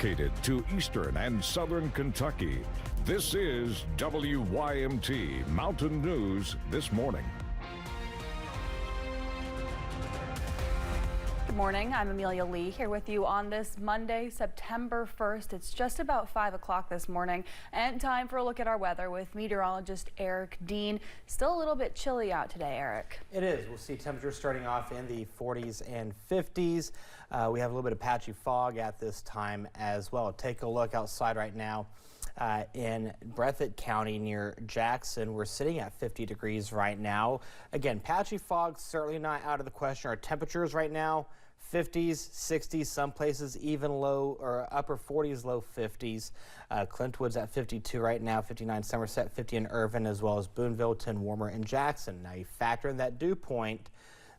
Dedicated to Eastern and Southern Kentucky, this is WYMT Mountain News This Morning. Good morning, I'm Amelia Lee here with you on this Monday, September 1st. It's just about 5 o'clock this morning and time for a look at our weather with meteorologist Eric Dean. Still a little bit chilly out today, Eric. It is. We'll see temperatures starting off in the 40s and 50s. We have a little bit of patchy fog at this time as well. Take a look outside right now. In Breathitt County near Jackson, we're sitting at 50 degrees right now. Again, patchy fog certainly not out of the question. Our temperatures right now, 50s, 60s, some places even low or upper 40s, low 50s. Clintwood's at 52 right now, 59 Somerset, 50 in Irvin, as well as Boonville, 10 warmer in Jackson. Now you factor in that dew point.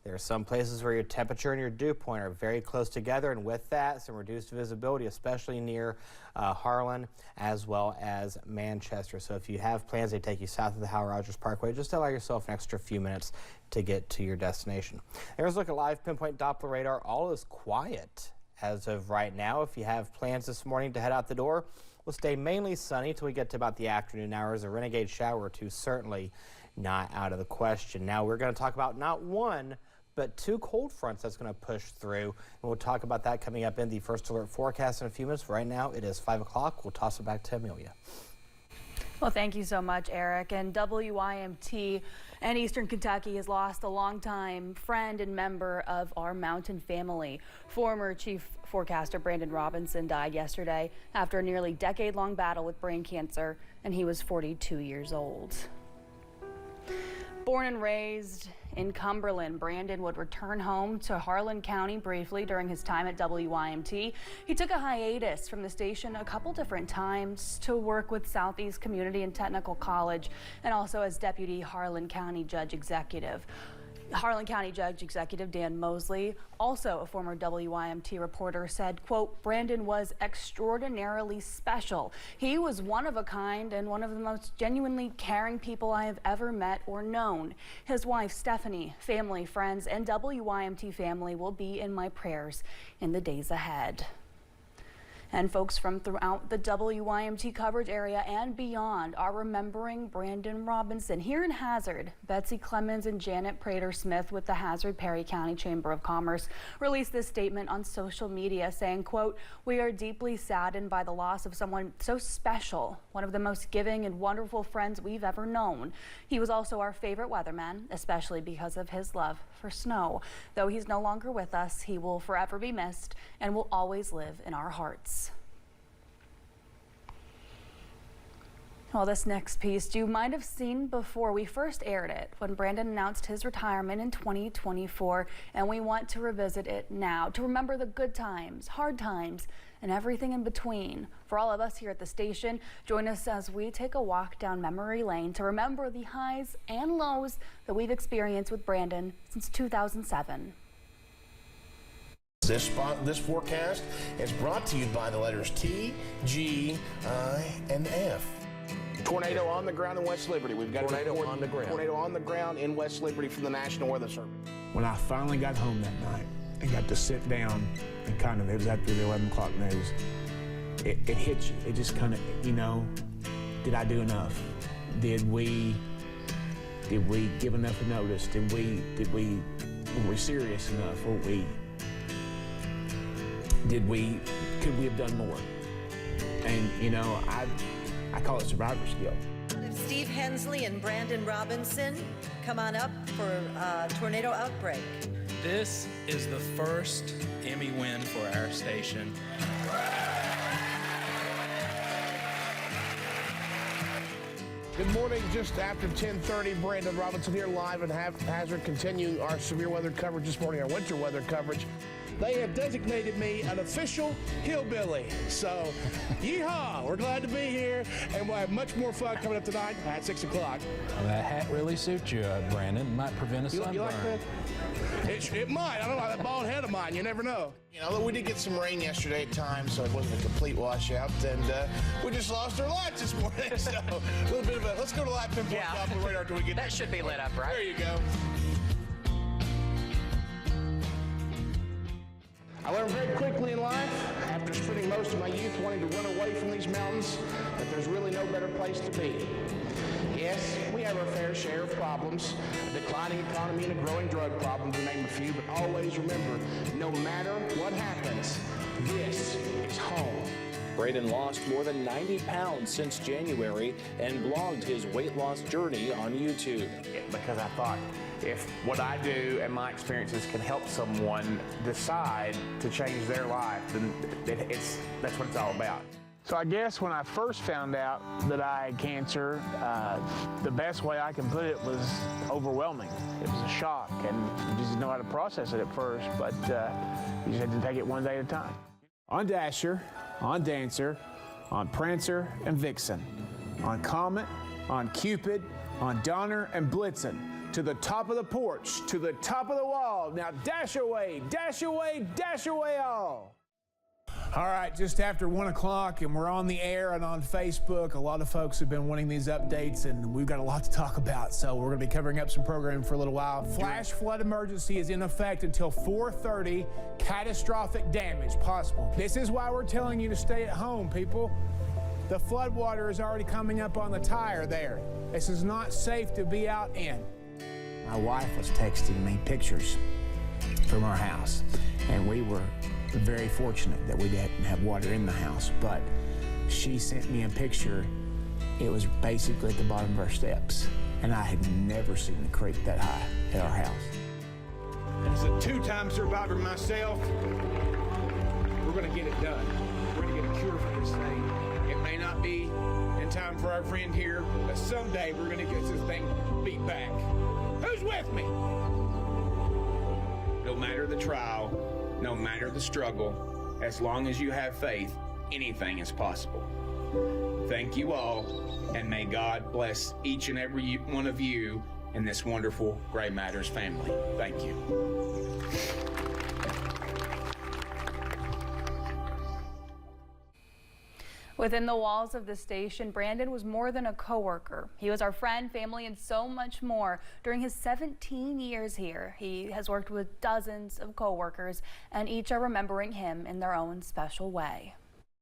There are some places where your temperature and your dew point are very close together, and with that, some reduced visibility, especially near Harlan as well as Manchester. So if you have plans to take you south of the Howell Rogers Parkway, just allow yourself an extra few minutes to get to your destination. There's a look at live pinpoint Doppler radar. All is quiet as of right now. If you have plans this morning to head out the door, we'll stay mainly sunny till we get to about the afternoon hours. A renegade shower or two certainly not out of the question. Now we're going to talk about not one, but two cold fronts that's going to push through. And we'll talk about that coming up in the first alert forecast in a few minutes. Right now, it is 5 o'clock. We'll toss it back to Amelia. Well, thank you so much, Eric. And WYMT and Eastern Kentucky has lost a longtime friend and member of our mountain family. Former chief forecaster Brandon Robinson died yesterday after a nearly decade-long battle with brain cancer, and he was 42 years old. Born and raised in Cumberland, Brandon would return home to Harlan County briefly during his time at WYMT. He took a hiatus from the station a couple different times to work with Southeast Community and Technical College and also as Deputy Harlan County Judge Executive. Harlan County Judge Executive Dan Mosley, also a former WYMT reporter, said, quote, Brandon was extraordinarily special. He was one of a kind and one of the most genuinely caring people I have ever met or known. His wife, Stephanie, family, friends, and WYMT family will be in my prayers in the days ahead. And folks from throughout the WYMT coverage area and beyond are remembering Brandon Robinson. Here in Hazard, Betsy Clemens and Janet Prater-Smith with the Hazard-Perry County Chamber of Commerce released this statement on social media saying, quote, we are deeply saddened by the loss of someone so special, one of the most giving and wonderful friends we've ever known. He was also our favorite weatherman, especially because of his love for snow. Though he's no longer with us, he will forever be missed and will always live in our hearts. Well, this next piece you might have seen before. We first aired it when Brandon announced his retirement in 2024, and we want to revisit it now to remember the good times, hard times, and everything in between. For all of us here at the station, join us as we take a walk down memory lane to remember the highs and lows that we've experienced with Brandon since 2007. This forecast is brought to you by the letters T, G, I, and F. Tornado on the ground in West Liberty. We've got tornado on the ground. Tornado on the ground in West Liberty from the National Weather Service. When I finally got home that night and got to sit down and kind of, it was after the 11 o'clock news, it hit you. It just kind of, you know, did I do enough? Did we give enough notice? Were we serious enough? Could we have done more? And, you know, I call it survivor's guilt. Steve Hensley and Brandon Robinson, come on up for Tornado Outbreak. This is the first Emmy win for our station. Good morning, just after 10:30, Brandon Robinson here live in Hazard, continuing our severe weather coverage this morning, our winter weather coverage. They have designated me an official hillbilly. So, yeehaw, we're glad to be here, and we'll have much more fun coming up tonight at 6 o'clock. Well, that hat really suits you, Brandon. It might prevent a sunburn. You like that? It might. I don't know, that bald head of mine, you never know. You know, we did get some rain yesterday at times, so it wasn't a complete washout, and we just lost our lights this morning. So, a little bit of a, let's go to live pinpoint off the radar till we get that should be lit up, right? There you go. I learned very quickly in life, after spending most of my youth wanting to run away from these mountains, that there's really no better place to be. Yes, we have our fair share of problems, a declining economy and a growing drug problem, to name a few, but always remember, no matter what happens, this is home. Braden lost more than 90 pounds since January and blogged his weight loss journey on YouTube. Because I thought, if what I do and my experiences can help someone decide to change their life, then that's what it's all about. So I guess when I first found out that I had cancer, the best way I can put it was overwhelming. It was a shock, and you just didn't know how to process it at first, but you just had to take it one day at a time. On Dasher, on Dancer, on Prancer and Vixen, on Comet, on Cupid, on Donner and Blitzen, to the top of the porch, to the top of the wall. Now dash away, dash away, dash away all. All right, just after 1 o'clock, and we're on the air and on Facebook. A lot of folks have been wanting these updates, and we've got a lot to talk about, so we're going to be covering up some programming for a little while. Flash flood emergency is in effect until 4:30. Catastrophic damage possible. This is why we're telling you to stay at home, people. The flood water is already coming up on the tire there. This is not safe to be out in. My wife was texting me pictures from our house, and we were very fortunate that we didn't have water in the house, but she sent me a picture. It was basically at the bottom of our steps, and I had never seen the creek that high at our house. As a two-time survivor myself, we're going to get it done. We're going to get a cure for this thing. It may not be in time for our friend here, but someday we're going to get this thing beat back. Who's with me? No matter the trial, no matter the struggle, as long as you have faith, anything is possible. Thank you all, and may God bless each and every one of you in this wonderful Gray Matters family. Thank you. Within the walls of the station, Brandon was more than a coworker. He was our friend, family, and so much more. During his 17 years here, he has worked with dozens of coworkers, and each are remembering him in their own special way.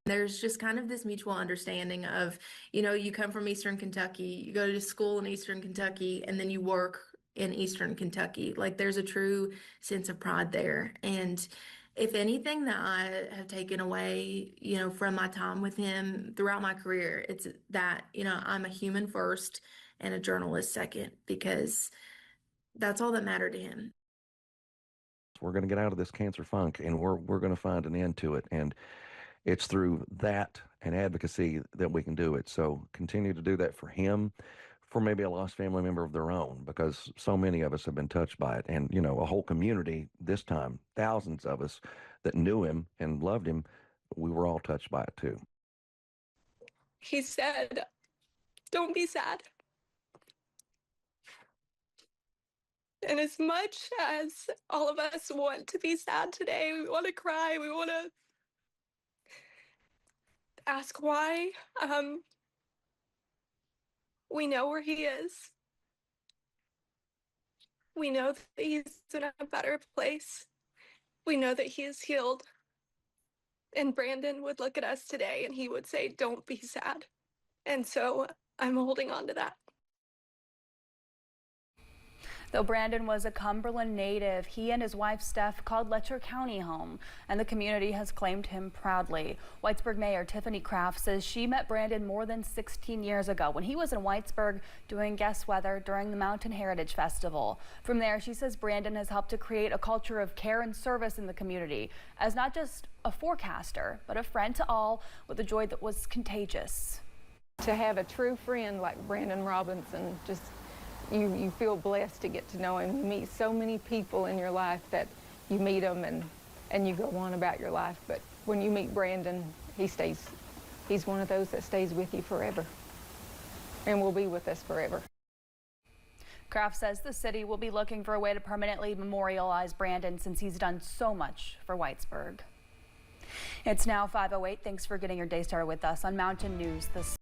There's just kind of this mutual understanding of, you know, you come from Eastern Kentucky, you go to school in Eastern Kentucky, and then you work in Eastern Kentucky. Like, there's a true sense of pride there. And if anything that I have taken away, you know, from my time with him throughout my career, it's that, you know, I'm a human first and a journalist second, because that's all that mattered to him. We're going to get out of this cancer funk, and we're going to find an end to it. And it's through that and advocacy that we can do it. So continue to do that for him, for maybe a lost family member of their own, because so many of us have been touched by it. And, you know, a whole community this time, thousands of us that knew him and loved him, we were all touched by it too. He said, "Don't be sad." And as much as all of us want to be sad today, we want to cry, we want to ask why, we know where he is. We know that he's in a better place. We know that he is healed. And Brandon would look at us today and he would say, "Don't be sad." And so I'm holding on to that. Though Brandon was a Cumberland native, he and his wife Steph called Letcher County home, and the community has claimed him proudly. Whitesburg Mayor Tiffany Kraft says she met Brandon more than 16 years ago when he was in Whitesburg doing guest weather during the Mountain Heritage Festival. From there, she says Brandon has helped to create a culture of care and service in the community as not just a forecaster, but a friend to all with a joy that was contagious. To have a true friend like Brandon Robinson, just you feel blessed to get to know him. You meet so many people in your life that you meet them and you go on about your life. But when you meet Brandon, he's one of those that stays with you forever and will be with us forever. Kraft says the city will be looking for a way to permanently memorialize Brandon since he's done so much for Whitesburg. It's now 5:08. Thanks for getting your day started with us on Mountain News this